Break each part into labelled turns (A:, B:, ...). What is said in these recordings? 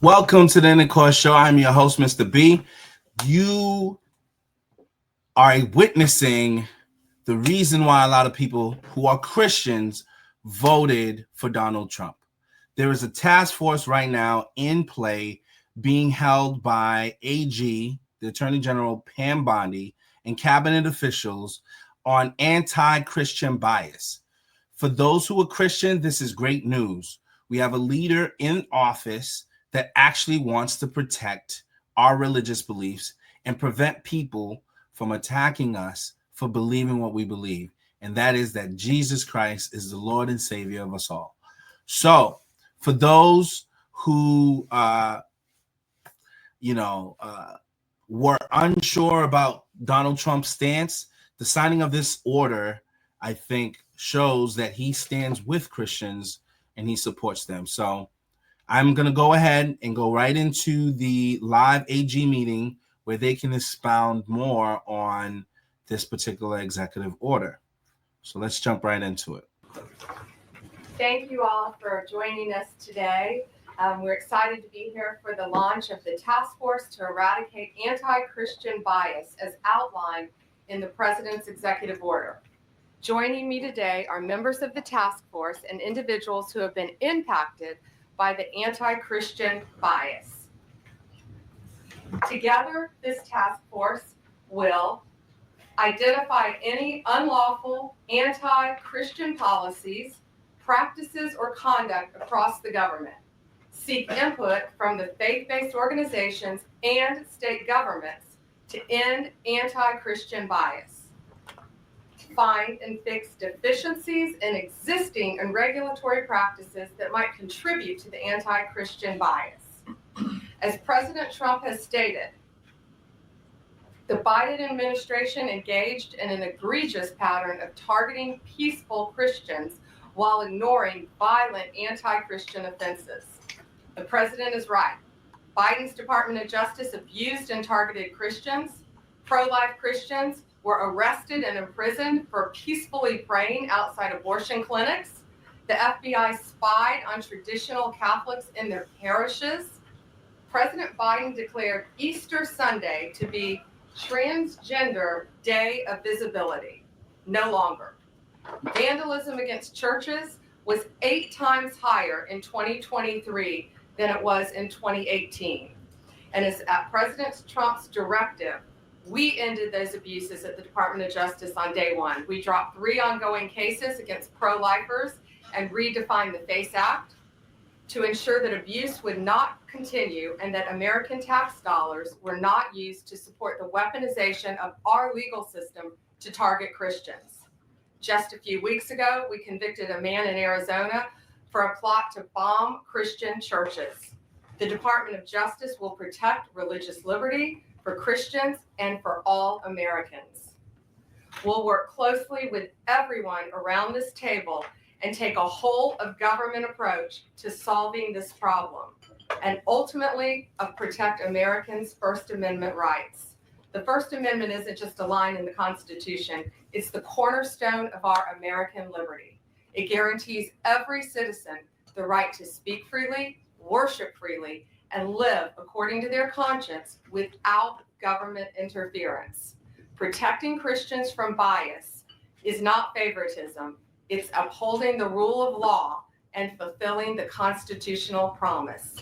A: Welcome to the Intercourse Show. I'm your host, Mr. B. You are witnessing the reason why a lot of people who are Christians voted for Donald Trump. There is a task force right now in play being held by AG, the Attorney General Pam Bondi, and cabinet officials on anti-Christian bias. For those who are Christian, this is great news. We have a leader in office that actually wants to protect our religious beliefs and prevent people from attacking us for believing what we believe, and that is that Jesus Christ is the Lord and Savior of us all. So, for those who, were unsure about Donald Trump's stance, the signing of this order, I think, shows that he stands with Christians and he supports them. So, I'm going to go ahead and go right into the live AG meeting where they can expound more on this particular executive order. So let's jump right into it.
B: Thank you all for joining us today. We're excited to be here for the launch of the task force to eradicate anti-Christian bias as outlined in the President's executive order. Joining me today are members of the task force and individuals who have been impacted by the anti-Christian bias. Together, this task force will identify any unlawful anti-Christian policies, practices, or conduct across the government, seek input from the faith-based organizations and state governments to end anti-Christian bias, find and fix deficiencies in existing and regulatory practices that might contribute to the anti-Christian bias. As President Trump has stated, the Biden administration engaged in an egregious pattern of targeting peaceful Christians while ignoring violent anti-Christian offenses. The president is right. Biden's Department of Justice abused and targeted Christians. Pro-life Christians were arrested and imprisoned for peacefully praying outside abortion clinics. The FBI spied on traditional Catholics in their parishes. President Biden declared Easter Sunday to be Transgender Day of Visibility. No longer. Vandalism against churches was 8 times higher in 2023 than it was in 2018. And as at President Trump's directive, we ended those abuses at the Department of Justice on day one. We dropped 3 ongoing cases against pro-lifers and redefined the FACE Act to ensure that abuse would not continue and that American tax dollars were not used to support the weaponization of our legal system to target Christians. Just a few weeks ago, we convicted a man in Arizona for a plot to bomb Christian churches. The Department of Justice will protect religious liberty for Christians and for all Americans. We'll work closely with everyone around this table and take a whole of government approach to solving this problem and ultimately protect Americans' First Amendment rights. The First Amendment isn't just a line in the Constitution, it's the cornerstone of our American liberty. It guarantees every citizen the right to speak freely, worship freely, and live according to their conscience without government interference. Protecting Christians from bias is not favoritism, it's upholding the rule of law and fulfilling the constitutional promise.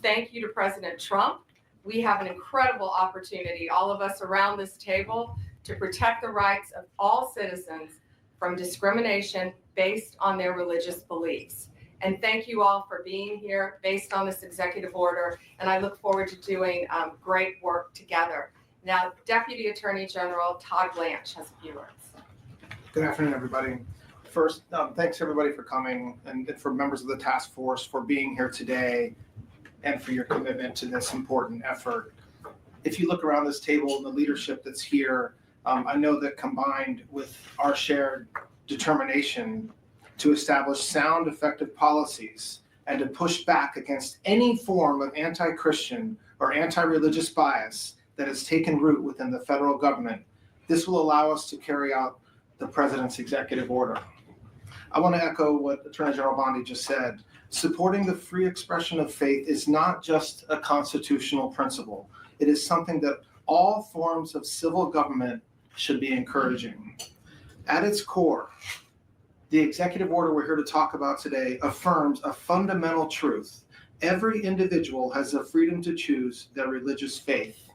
B: Thank you to President Trump. We have an incredible opportunity, all of us around this table, to protect the rights of all citizens from discrimination based on their religious beliefs. And thank you all for being here based on this executive order. And I look forward to doing great work together. Now, Deputy Attorney General Todd Blanche has a few words.
C: Good afternoon, everybody. First, thanks everybody for coming and for members of the task force for being here today and for your commitment to this important effort. If you look around this table and the leadership that's here, I know that combined with our shared determination to establish sound, effective policies and to push back against any form of anti-Christian or anti-religious bias that has taken root within the federal government, this will allow us to carry out the president's executive order. I want to echo what Attorney General Bondi just said. Supporting the free expression of faith is not just a constitutional principle. It is something that all forms of civil government should be encouraging. At its core, the executive order we're here to talk about today affirms a fundamental truth. Every individual has the freedom to choose their religious faith.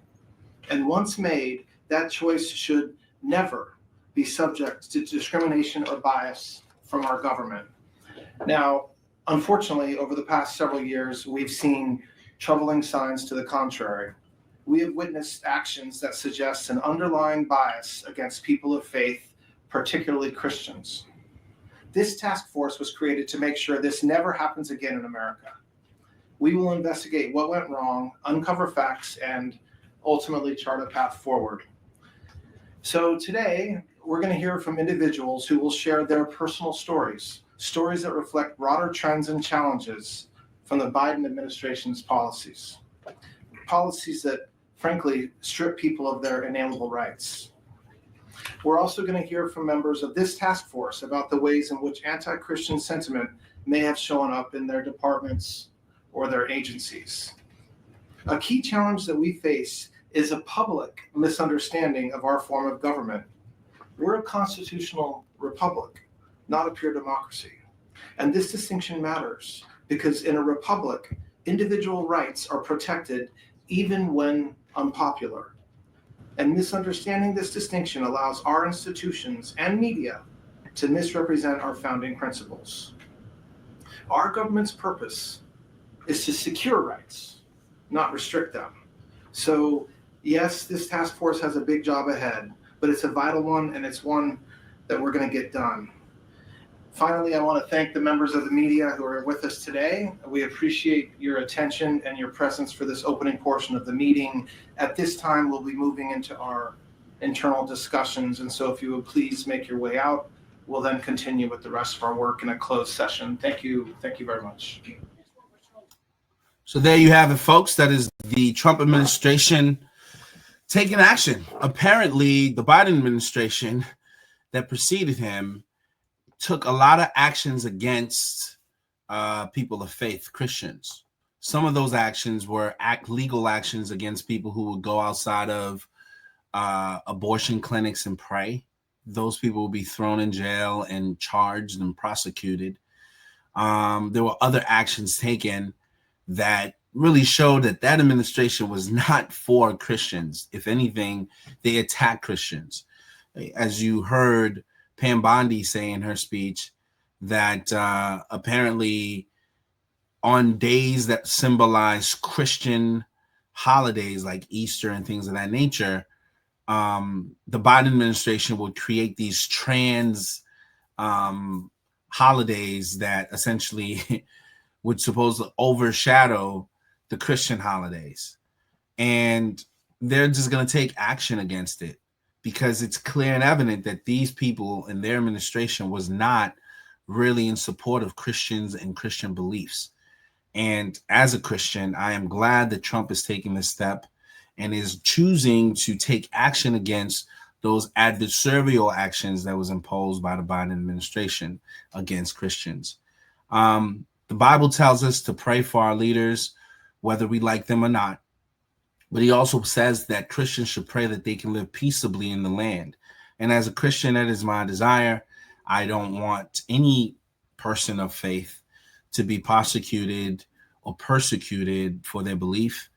C: And once made, that choice should never be subject to discrimination or bias from our government. Now, unfortunately, over the past several years, we've seen troubling signs to the contrary. We have witnessed actions that suggest an underlying bias against people of faith, particularly Christians. This task force was created to make sure this never happens again in America. We will investigate what went wrong, uncover facts, and ultimately chart a path forward. So today, we're going to hear from individuals who will share their personal stories that reflect broader trends and challenges from the Biden administration's policies that, frankly, strip people of their inalienable rights. We're also going to hear from members of this task force about the ways in which anti-Christian sentiment may have shown up in their departments or their agencies. A key challenge that we face is a public misunderstanding of our form of government. We're a constitutional republic, not a pure democracy. And this distinction matters because in a republic, individual rights are protected even when unpopular. And misunderstanding this distinction allows our institutions and media to misrepresent our founding principles. Our government's purpose is to secure rights, not restrict them. So yes, this task force has a big job ahead, but it's a vital one, and it's one that we're going to get done. Finally, I want to thank the members of the media who are with us today. We appreciate your attention and your presence for this opening portion of the meeting. At this time, we'll be moving into our internal discussions, and so if you would please make your way out, we'll then continue with the rest of our work in a closed session. Thank you very much.
A: So there you have it, folks. That is the Trump administration taking action. Apparently, the Biden administration that preceded him took a lot of actions against people of faith, Christians. Some of those actions were legal actions against people who would go outside of abortion clinics and pray. Those people will be thrown in jail and charged and prosecuted. There were other actions taken that really showed that that administration was not for Christians. If anything, they attacked Christians. As you heard Pam Bondi say in her speech, that apparently on days that symbolize Christian holidays like Easter and things of that nature, the Biden administration would create these trans holidays that essentially would supposedly overshadow the Christian holidays. And they're just going to take action against it because it's clear and evident that these people in their administration was not really in support of Christians and Christian beliefs. And as a Christian, I am glad that Trump is taking this step and is choosing to take action against those adversarial actions that was imposed by the Biden administration against Christians. The Bible tells us to pray for our leaders, whether we like them or not. But he also says that Christians should pray that they can live peaceably in the land. And as a Christian, that is my desire. I don't want any person of faith to be prosecuted or persecuted for their belief.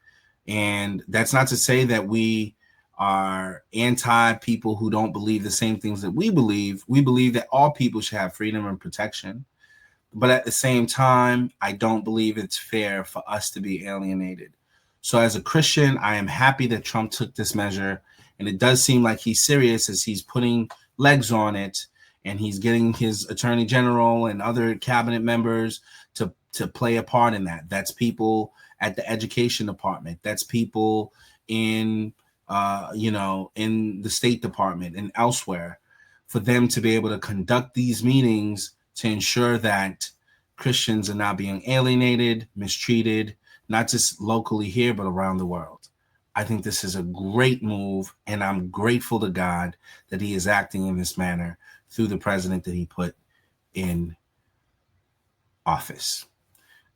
A: And that's not to say that we are anti people who don't believe the same things that we believe. We believe that all people should have freedom and protection. But at the same time, I don't believe it's fair for us to be alienated. So as a Christian, I am happy that Trump took this measure. And it does seem like he's serious as he's putting legs on it. And he's getting his attorney general and other cabinet members to play a part in that. That's people at the education department. That's people in, in the State Department and elsewhere, for them to be able to conduct these meetings to ensure that Christians are not being alienated, mistreated, not just locally here, but around the world. I think this is a great move, and I'm grateful to God that he is acting in this manner through the president that he put in office.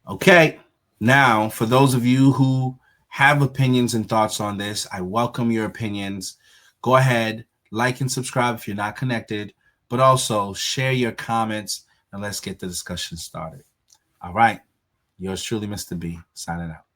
A: Okay, now for those of you who have opinions and thoughts on this, I welcome your opinions. Go ahead, like and subscribe if you're not connected, but also share your comments and let's get the discussion started. All right, yours truly, Mr. B, signing out.